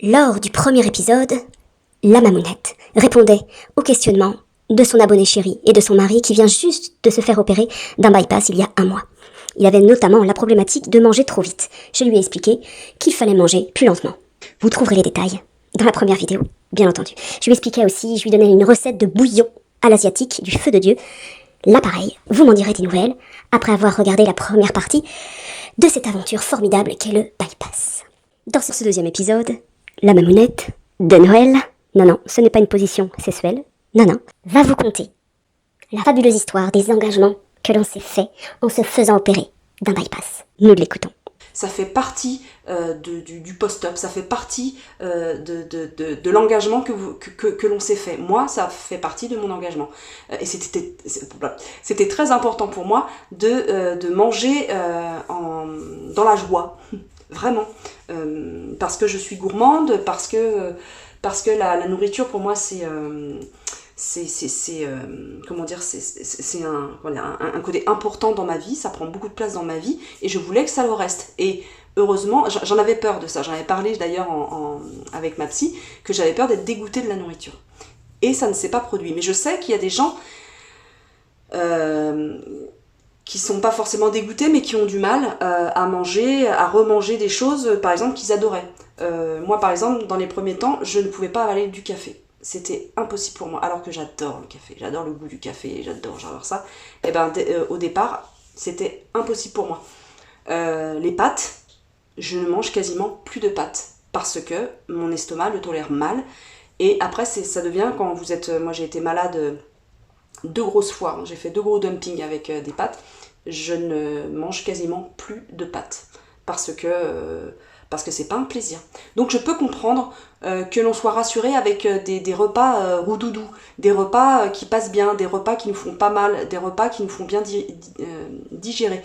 Lors du premier épisode, la mamounette répondait aux questionnements de son abonné chéri et de son mari qui vient juste de se faire opérer d'un bypass il y a un mois. Il avait notamment la problématique de manger trop vite. Je lui ai expliqué qu'il fallait manger plus lentement. Vous trouverez les détails dans la première vidéo, bien entendu. Je lui expliquais aussi, je lui donnais une recette de bouillon à l'asiatique du feu de Dieu. Là pareil, vous m'en direz des nouvelles après avoir regardé la première partie de cette aventure formidable qu'est le bypass. Dans ce deuxième épisode, la mamounette de Noël, non, ce n'est pas une position sexuelle, non, va vous conter la fabuleuse histoire des engagements que l'on s'est fait en se faisant opérer d'un bypass. Nous l'écoutons. Ça fait partie du post-op, ça fait partie de l'engagement que l'on s'est fait. Moi, ça fait partie de mon engagement. Et c'était très important pour moi de manger dans la joie, vraiment. Parce que je suis gourmande, parce que la nourriture pour moi c'est comment dire, c'est un côté important dans ma vie, ça prend beaucoup de place dans ma vie et je voulais que ça le reste. Et heureusement, j'en avais peur de ça, j'en avais parlé d'ailleurs avec ma psy, que j'avais peur d'être dégoûtée de la nourriture. Et ça ne s'est pas produit. Mais je sais qu'il y a des gens qui sont pas forcément dégoûtés, mais qui ont du mal à manger, à remanger des choses, par exemple, qu'ils adoraient. Moi, par exemple, dans les premiers temps, je ne pouvais pas avaler du café. C'était impossible pour moi, alors que j'adore le café, j'adore le goût du café, j'adore ça. Et ben, au départ, c'était impossible pour moi. Les pâtes, je ne mange quasiment plus de pâtes, parce que mon estomac le tolère mal. Et après, ça devient quand vous êtes... Moi, j'ai été malade 2 grosses fois, j'ai fait 2 gros dumpings avec des pâtes. Je ne mange quasiment plus de pâtes, parce que c'est pas un plaisir. Donc je peux comprendre que l'on soit rassuré avec des repas roudoudou, des repas qui passent bien, des repas qui nous font pas mal, des repas qui nous font bien digérer.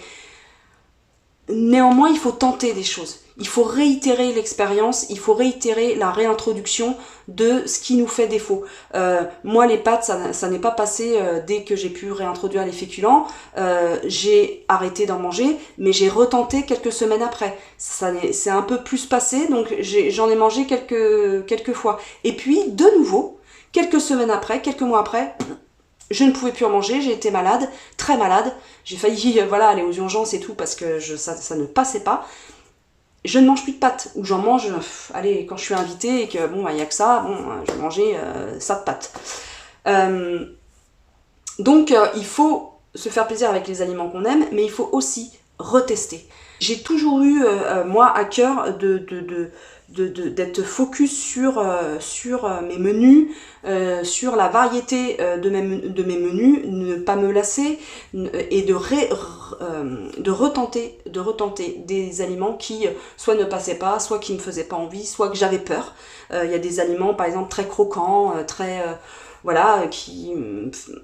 Néanmoins, il faut tenter des choses. Il faut réitérer l'expérience, il faut réitérer la réintroduction de ce qui nous fait défaut. Moi, les pâtes, ça n'est pas passé dès que j'ai pu réintroduire les féculents. J'ai arrêté d'en manger, mais j'ai retenté quelques semaines après. C'est un peu plus passé, donc j'en ai mangé quelques fois. Et puis, de nouveau, quelques semaines après, quelques mois après, je ne pouvais plus en manger, j'ai été malade, très malade. J'ai failli aller aux urgences et tout parce que ça ne passait pas. Je ne mange plus de pâtes, ou j'en mange, quand je suis invitée et que y a que ça, je vais manger ça de pâtes. Donc il faut se faire plaisir avec les aliments qu'on aime, mais il faut aussi retester. J'ai toujours eu, moi, à cœur d'être focus sur mes menus, sur la variété de mes menus, ne pas me lasser et de retenter des aliments qui soit ne passaient pas, soit qui me faisaient pas envie, soit que j'avais peur. Il y a des aliments par exemple très croquants, très qui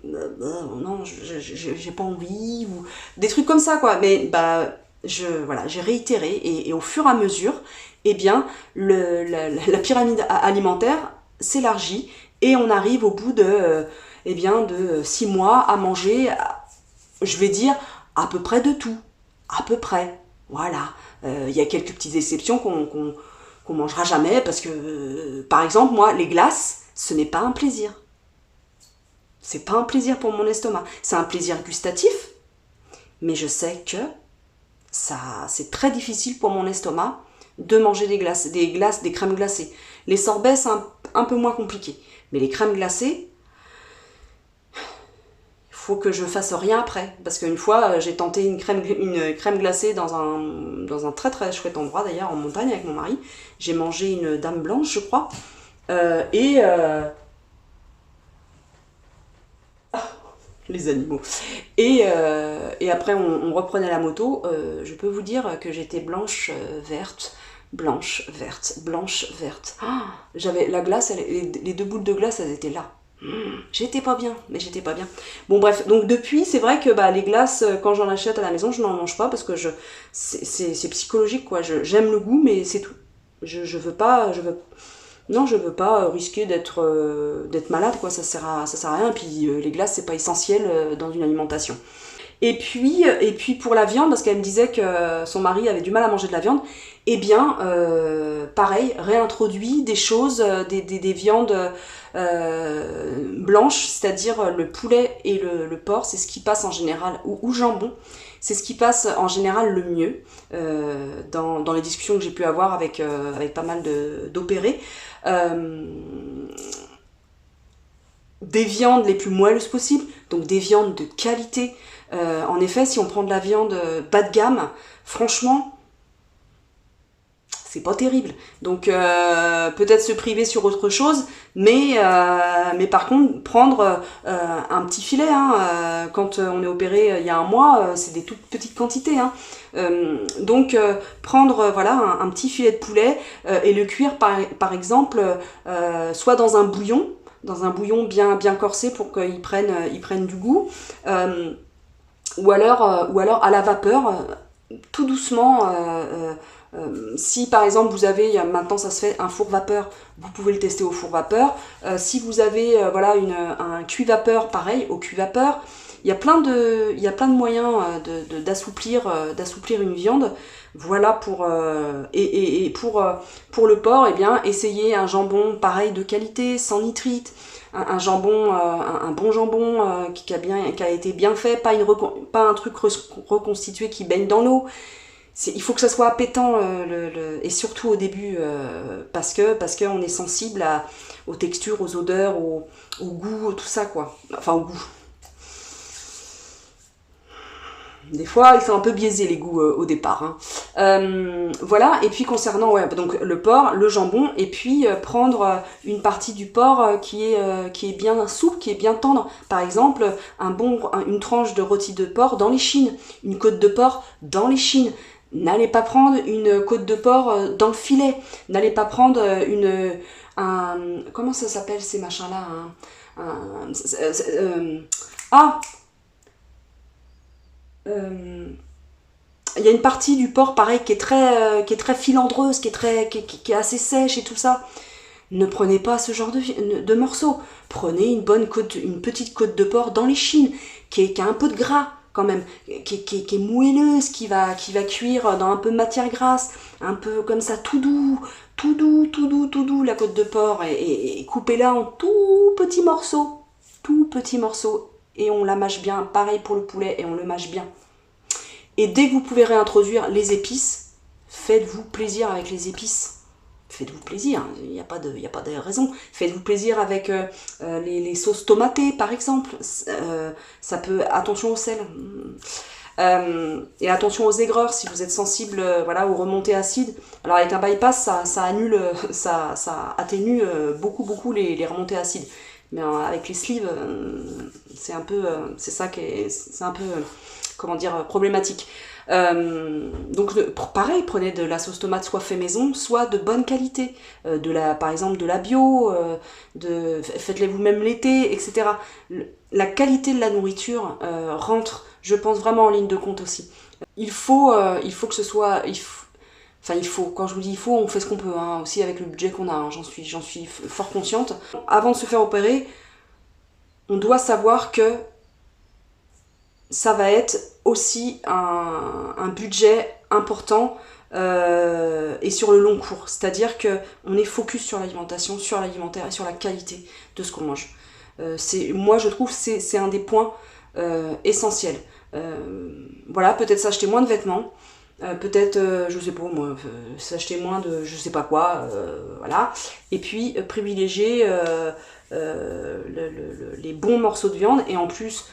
non, j'ai pas envie, ou des trucs comme ça quoi. Mais j'ai réitéré et au fur et à mesure, eh bien, la pyramide alimentaire s'élargit et on arrive au bout de 6 mois à manger, je vais dire, à peu près de tout. À peu près. Voilà. Il y a quelques petites exceptions qu'on mangera jamais parce que, par exemple, moi, les glaces, ce n'est pas un plaisir. C'est pas un plaisir pour mon estomac. C'est un plaisir gustatif, mais je sais que c'est très difficile pour mon estomac de manger des crèmes glacées. Les sorbets, c'est un peu moins compliqué. Mais les crèmes glacées, il faut que je fasse rien après. Parce qu'une fois, j'ai tenté une crème glacée dans un très très chouette endroit, d'ailleurs, en montagne avec mon mari. J'ai mangé une dame blanche, je crois. Les animaux. Et après, on reprenait la moto. Je peux vous dire que j'étais blanche, verte. J'avais la glace, les 2 boules de glace, elles étaient là. J'étais pas bien. Bon bref, donc depuis, c'est vrai que les glaces, quand j'en achète à la maison, je n'en mange pas parce que c'est psychologique quoi. J'aime le goût, mais c'est tout. Je veux pas risquer d'être malade quoi. Ça sert à rien. Et puis les glaces, c'est pas essentiel dans une alimentation. Et puis pour la viande, parce qu'elle me disait que son mari avait du mal à manger de la viande, eh bien, pareil, réintroduit des choses, des viandes blanches, c'est-à-dire le poulet et le porc, c'est ce qui passe en général, ou jambon, c'est ce qui passe en général le mieux dans les discussions que j'ai pu avoir avec pas mal d'opérés. Des viandes les plus moelleuses possibles, donc des viandes de qualité. En effet, si on prend de la viande bas de gamme, franchement, c'est pas terrible. Donc peut-être se priver sur autre chose, mais par contre prendre un petit filet. Quand on est opéré il y a un mois, c'est des toutes petites quantités. Donc prendre voilà un petit filet de poulet et le cuire par exemple soit dans un bouillon bien corsé pour qu'il prenne du goût, ou alors à la vapeur, tout doucement. Si par exemple vous avez, maintenant ça se fait, un four vapeur, vous pouvez le tester au four vapeur. Si vous avez voilà un cuit vapeur, pareil, au cuit vapeur. Il y a plein de moyens d'assouplir une viande. Voilà pour pour le porc, eh bien essayez un jambon pareil de qualité, sans nitrite, un jambon, un bon jambon qui a été bien fait, pas un truc reconstitué qui baigne dans l'eau. Il faut que ça soit appétant et surtout au début parce que on est sensible aux textures, aux odeurs, au goût, tout ça quoi. Enfin au goût. Des fois, ils sont un peu biaisés les goûts au départ. Voilà, et puis concernant donc le porc, le jambon, et puis prendre une partie du porc qui est bien souple, qui est bien tendre. Par exemple, une tranche de rôti de porc dans l'échine, une côte de porc dans l'échine. N'allez pas prendre une côte de porc dans le filet. N'allez pas prendre comment ça s'appelle ces machins-là il y a une partie du porc pareil qui est très filandreuse, qui est assez sèche et tout ça. Ne prenez pas ce genre de morceaux. Prenez une petite côte de porc dans l'échine, qui a un peu de gras quand même, qui est moelleuse, qui va cuire dans un peu de matière grasse, un peu comme ça, tout doux, la côte de porc, et coupez-la en tout petits morceaux, et on la mâche bien. Pareil pour le poulet, et on le mâche bien. Et dès que vous pouvez réintroduire les épices, faites-vous plaisir avec les épices. Faites-vous plaisir, il n'y a pas de raison. Faites-vous plaisir avec les sauces tomatées, par exemple. Ça peut... Attention au sel. Et attention aux aigreurs, si vous êtes sensible aux remontées acides. Alors avec un bypass, ça atténue beaucoup les remontées acides. Mais avec les sleeves, c'est un peu... c'est un peu... comment dire, problématique. Donc pareil, prenez de la sauce tomate soit fait maison, soit de bonne qualité, par exemple de la bio, faites-les vous-même l'été, etc. La qualité de la nourriture rentre, je pense, vraiment en ligne de compte aussi. Il faut que ce soit... quand je vous dis il faut, on fait ce qu'on peut, aussi avec le budget qu'on a, j'en suis fort consciente. Avant de se faire opérer, on doit savoir que ça va être aussi un budget important et sur le long cours. C'est-à-dire qu'on est focus sur l'alimentation, sur l'alimentaire et sur la qualité de ce qu'on mange. Moi, je trouve que c'est un des points essentiels. Voilà, peut-être s'acheter moins de vêtements, peut-être, je sais pas moi, s'acheter moins de je sais pas quoi, voilà. Et puis, privilégier les bons morceaux de viande, et en plus...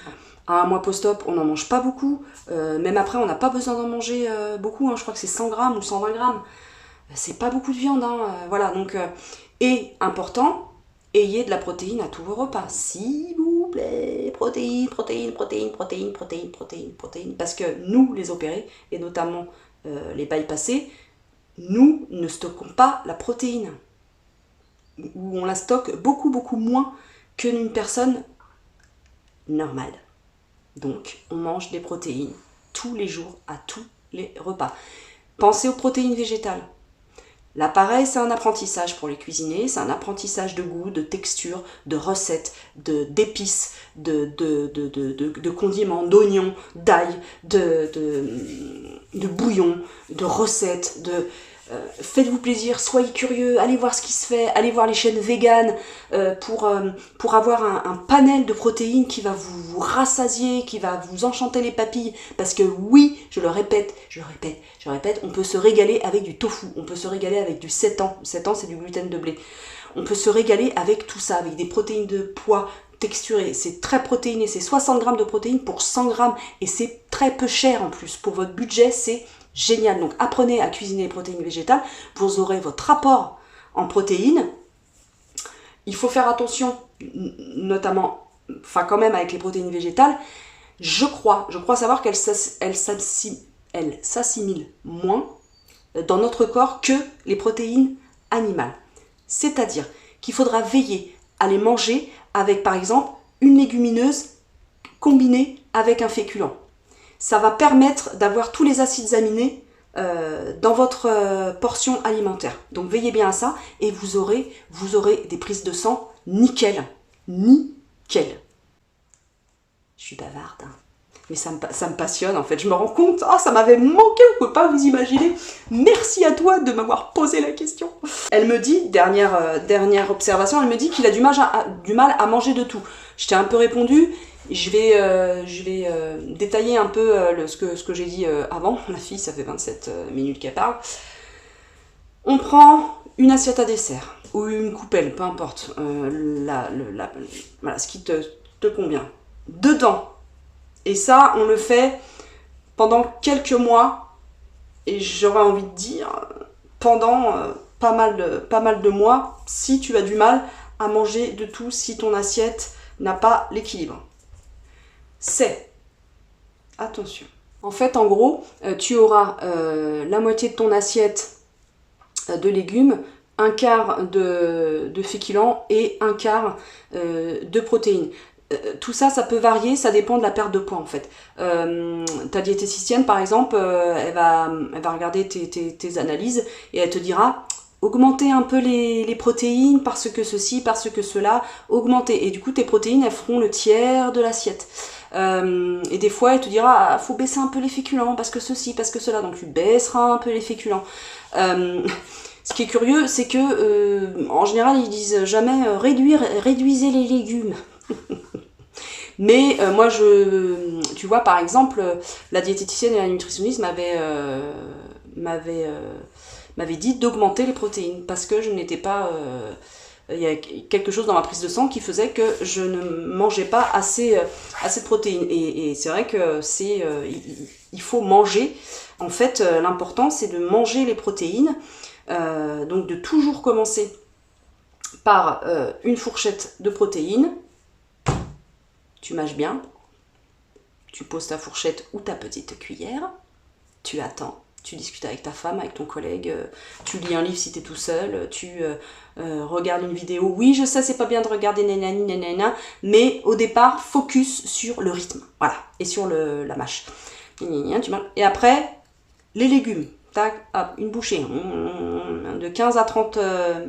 À un mois post-op, on n'en mange pas beaucoup. Même après, on n'a pas besoin d'en manger beaucoup. Je crois que c'est 100 grammes ou 120 grammes. C'est pas beaucoup de viande. Voilà, donc... et important, ayez de la protéine à tous vos repas. S'il vous plaît, protéines. Parce que nous, les opérés, et notamment les bypassés, nous ne stockons pas la protéine. Ou on la stocke beaucoup moins qu'une personne normale. Donc, on mange des protéines tous les jours, à tous les repas. Pensez aux protéines végétales. Là, pareil, c'est un apprentissage pour les cuisiniers, c'est un apprentissage de goût, de texture, de recettes, d'épices, de condiments, d'oignons, d'ail, de bouillon, de recettes, faites-vous plaisir, soyez curieux, allez voir ce qui se fait, allez voir les chaînes véganes pour avoir un panel de protéines qui va vous rassasier, qui va vous enchanter les papilles. Parce que oui, je le répète, on peut se régaler avec du tofu, on peut se régaler avec du 7 ans. 7 ans, c'est du gluten de blé. On peut se régaler avec tout ça, avec des protéines de pois texturées. C'est très protéiné, c'est 60 grammes de protéines pour 100 grammes et c'est très peu cher en plus. Pour votre budget, c'est génial. Donc apprenez à cuisiner les protéines végétales, vous aurez votre rapport en protéines. Il faut faire attention, notamment, enfin quand même avec les protéines végétales, je crois savoir qu'elles s'assimilent moins dans notre corps que les protéines animales. C'est-à-dire qu'il faudra veiller à les manger avec par exemple une légumineuse combinée avec un féculent. Ça va permettre d'avoir tous les acides aminés dans votre portion alimentaire. Donc veillez bien à ça et vous aurez des prises de sang nickel. Nickel. Je suis bavarde, hein. Mais ça me passionne en fait, je me rends compte, ça m'avait manqué, vous ne pouvez pas vous imaginer. Merci à toi de m'avoir posé la question. Elle me dit, dernière observation, elle me dit qu'il a du mal à manger de tout. Je t'ai un peu répondu, je vais détailler un peu ce que j'ai dit avant. La fille, ça fait 27 minutes qu'elle parle. On prend une assiette à dessert, ou une coupelle, peu importe, voilà, ce qui te convient. Dedans, et ça, on le fait pendant quelques mois, et j'aurais envie de dire, pendant pas mal de mois, si tu as du mal à manger de tout, si ton assiette n'a pas l'équilibre. C'est, attention, en fait, en gros, tu auras la moitié de ton assiette de légumes, un quart de féculents et un quart de protéines. Tout ça, ça peut varier, ça dépend de la perte de poids en fait. Ta diététicienne par exemple, elle va regarder tes analyses et elle te dira augmenter un peu les protéines parce que ceci, parce que cela, augmenter. Et du coup tes protéines elles feront le tiers de l'assiette. Et des fois elle te dira faut baisser un peu les féculents parce que ceci, parce que cela, donc tu baisseras un peu les féculents. Ce qui est curieux, c'est que en général ils disent jamais réduisez les légumes. Mais moi, tu vois, par exemple, la diététicienne et la nutritionniste m'avaient dit d'augmenter les protéines parce que je n'étais pas... il y a quelque chose dans ma prise de sang qui faisait que je ne mangeais pas assez de protéines. Et c'est vrai que il faut manger. En fait, l'important, c'est de manger les protéines. Donc, de toujours commencer par une fourchette de protéines. Tu mâches bien, tu poses ta fourchette ou ta petite cuillère, tu attends, tu discutes avec ta femme, avec ton collègue, tu lis un livre si tu es tout seul, tu regardes une vidéo. Oui, je sais, c'est pas bien de regarder nanani, nanana, mais au départ, focus sur le rythme, voilà, et sur la mâche. Et après, les légumes, tac, hop, une bouchée, de 15 à 30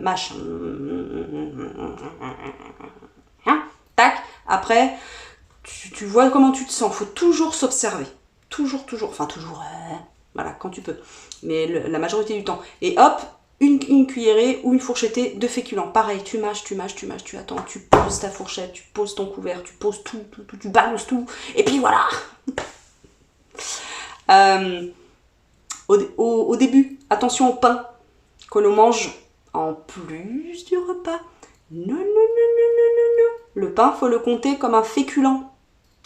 mâches. Tac, après... Tu vois comment tu te sens, il faut toujours s'observer. Toujours, voilà, quand tu peux. Mais la majorité du temps. Et hop, une cuillerée ou une fourchettée de féculents. Pareil, tu mâches, tu attends, tu poses ta fourchette, tu poses ton couvert, tu poses tout, tu balances tout. Et puis voilà. Au début, attention au pain que l'on mange en plus du repas. Non. Le pain, faut le compter comme un féculent.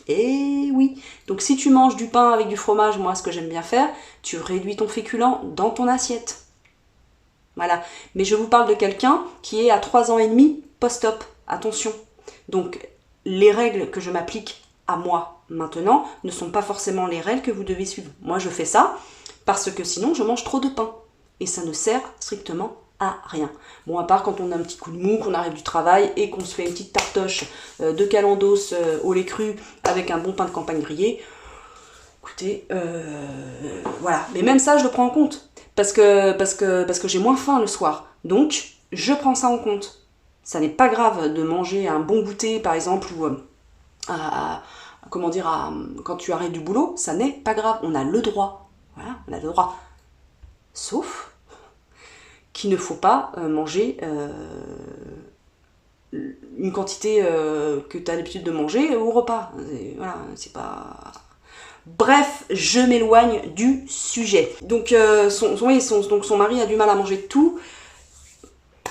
Et oui, donc si tu manges du pain avec du fromage, moi ce que j'aime bien faire, tu réduis ton féculent dans ton assiette. Voilà, mais je vous parle de quelqu'un qui est à 3 ans et demi post-op, attention. Donc les règles que je m'applique à moi maintenant ne sont pas forcément les règles que vous devez suivre. Moi je fais ça parce que sinon je mange trop de pain et ça ne sert strictement à rien. Bon, à part quand on a un petit coup de mou, qu'on arrive du travail et qu'on se fait une petite tartoche de calendos au lait cru avec un bon pain de campagne grillé. Écoutez, voilà. Mais même ça, je le prends en compte. parce que j'ai moins faim le soir. Donc, je prends ça en compte. Ça n'est pas grave de manger un bon goûter, par exemple, ou quand tu arrêtes du boulot, ça n'est pas grave. On a le droit. Voilà, on a le droit. Sauf qu'il ne faut pas manger une quantité que tu as l'habitude de manger au repas. Voilà, c'est pas... Bref, je m'éloigne du sujet. Donc, son mari a du mal à manger tout.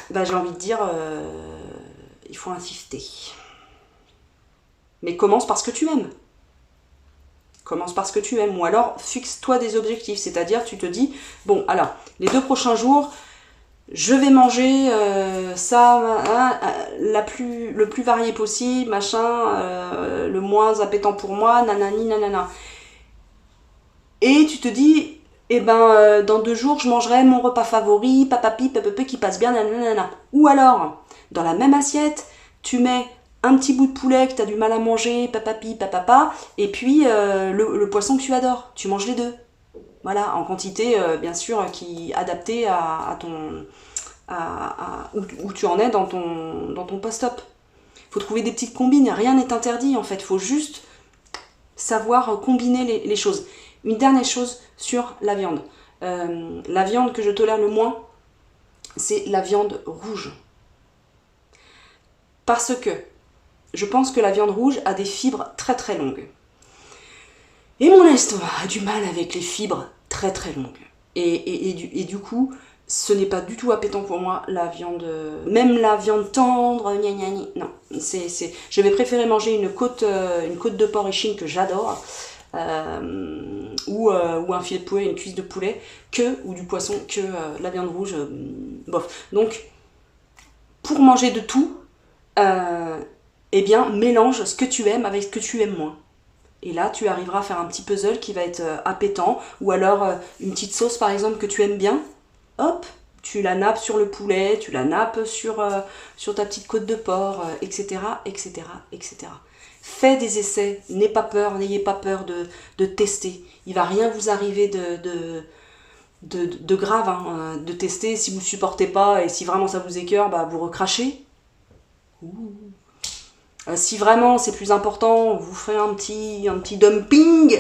Bah, j'ai envie de dire, il faut insister. Mais commence par ce que tu aimes. Commence par ce que tu aimes. Ou alors, fixe-toi des objectifs. C'est-à-dire, tu te dis, bon, alors, les 2 prochains jours, je vais manger le plus varié possible, machin, le moins appétant pour moi, nanani, nanana. Et tu te dis, dans 2 jours, je mangerai mon repas favori, papapi, papapi, qui passe bien, nanana. Ou alors, dans la même assiette, tu mets un petit bout de poulet que tu as du mal à manger, papapi, papapa, et puis le poisson que tu adores. Tu manges les 2. Voilà, en quantité, bien sûr, qui adaptée à ton... où tu en es dans ton post-op. Il faut trouver des petites combines, rien n'est interdit en fait, il faut juste savoir combiner les choses. Une dernière chose sur la viande. La viande que je tolère le moins, c'est la viande rouge. Parce que je pense que la viande rouge a des fibres très très longues. Et mon estomac a du mal avec les fibres très très longues. Et du coup, ce n'est pas du tout appétant pour moi, la viande, même la viande tendre, gna gna gna, non. Je vais préférer manger une côte de porc échine que j'adore, ou un filet de poulet, une cuisse de poulet, ou du poisson, que la viande rouge, bof. Donc, pour manger de tout, mélange ce que tu aimes avec ce que tu aimes moins. Et là, tu arriveras à faire un petit puzzle qui va être appétant, ou alors une petite sauce par exemple que tu aimes bien. Hop, tu la nappes sur le poulet, tu la nappes sur ta petite côte de porc, etc., etc., etc. Fais des essais, n'ayez pas peur de tester. Il va rien vous arriver de grave, hein, de tester. Si vous ne supportez pas et si vraiment ça vous écœure, bah, vous recrachez. Si vraiment c'est plus important, vous ferez un petit dumping.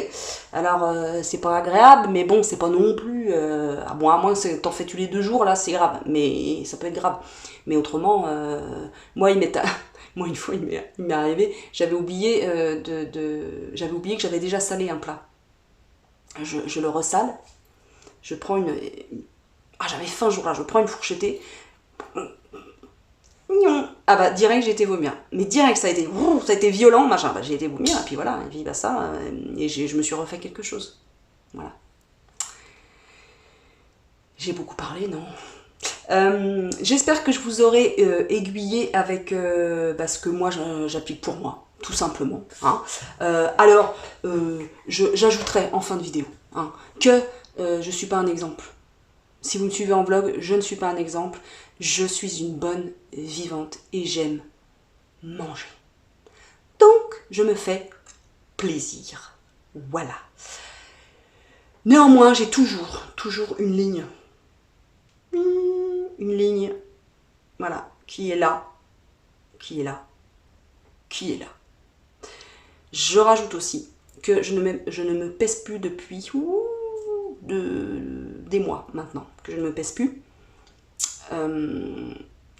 Alors c'est pas agréable, mais bon, c'est pas non plus. À moins que t'en fais tous les 2 jours, là c'est grave. Mais ça peut être grave. Mais autrement, moi une fois il m'est arrivé, j'avais oublié que j'avais déjà salé un plat. Je le ressale. Je prends j'avais faim ce jour-là. Je prends une fourchettée. Ah bah direct j'ai été vomir, mais direct ça a été violent, machin, bah j'ai été vomir et puis voilà, et puis bah ça, et je me suis refait quelque chose, voilà. J'ai beaucoup parlé, non? J'espère que je vous aurai aiguillé avec ce que moi j'applique pour moi, tout simplement, hein. Alors, j'ajouterai en fin de vidéo, hein, que je suis pas un exemple. Si vous me suivez en vlog, je ne suis pas un exemple. Je suis une bonne vivante et j'aime manger. Donc, je me fais plaisir. Voilà. Néanmoins, j'ai toujours une ligne. Une ligne, voilà, qui est là. Je rajoute aussi que je ne me pèse plus depuis des mois maintenant, que je ne me pèse plus.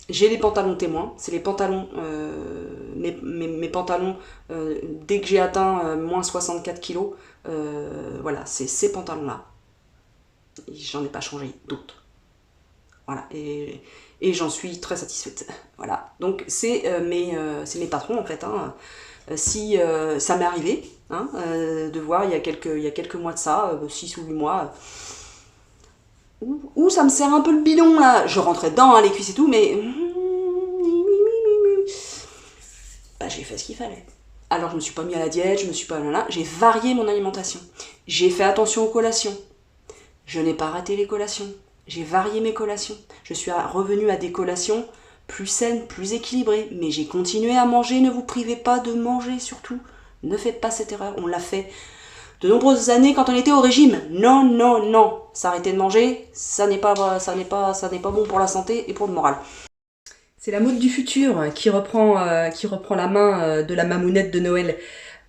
J'ai les pantalons témoins, c'est les pantalons, mes pantalons, dès que j'ai atteint moins 64 kilos, voilà, c'est ces pantalons-là. J'en ai pas changé d'autres. Voilà, et j'en suis très satisfaite. Voilà, donc c'est mes patrons en fait, hein. Si ça m'est arrivé, hein, de voir il y a quelques mois de ça, 6 ou 8 mois, où ça me serre un peu le bidon là, je rentrais dedans, hein, les cuisses et tout, mais bah, j'ai fait ce qu'il fallait. Alors je me suis pas mis à la diète, j'ai varié mon alimentation, j'ai fait attention aux collations, je n'ai pas raté les collations, j'ai varié mes collations, je suis revenue à des collations plus saines, plus équilibrées, mais j'ai continué à manger. Ne vous privez pas de manger surtout, ne faites pas cette erreur, on l'a fait de nombreuses années quand on était au régime. Non, non, non. S'arrêter de manger, ça n'est pas bon pour la santé et pour le moral. C'est la mode du futur qui reprend la main de la mamounette de Noël.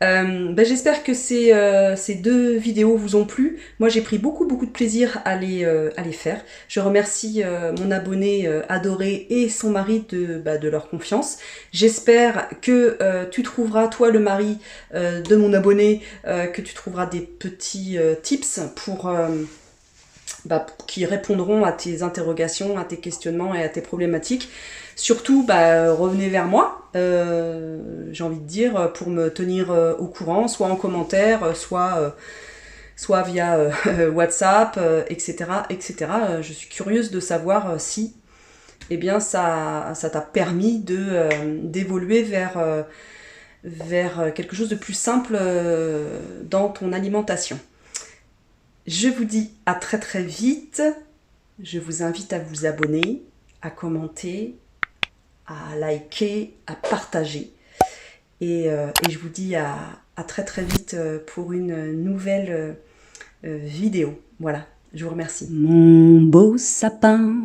J'espère que ces deux vidéos vous ont plu. Moi j'ai pris beaucoup de plaisir à les faire. Je remercie mon abonné adoré et son mari de leur confiance. J'espère que tu trouveras, toi le mari de mon abonné, que tu trouveras des petits tips pour qui répondront à tes interrogations, à tes questionnements et à tes problématiques. Surtout, revenez vers moi, j'ai envie de dire, pour me tenir au courant, soit en commentaire, soit via WhatsApp, etc., etc. Je suis curieuse de savoir si ça t'a permis d'évoluer vers quelque chose de plus simple dans ton alimentation. Je vous dis à très vite. Je vous invite à vous abonner, à commenter, à liker, à partager. Et je vous dis à très vite pour une nouvelle vidéo. Voilà, je vous remercie. Mon beau sapin,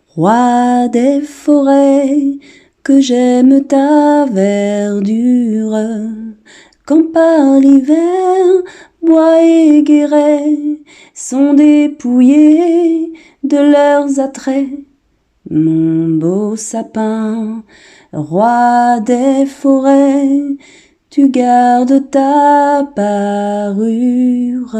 roi des forêts, que j'aime ta verdure, quand par l'hiver, bois et guérets sont dépouillés de leurs attraits. Mon beau sapin, roi des forêts, tu gardes ta parure.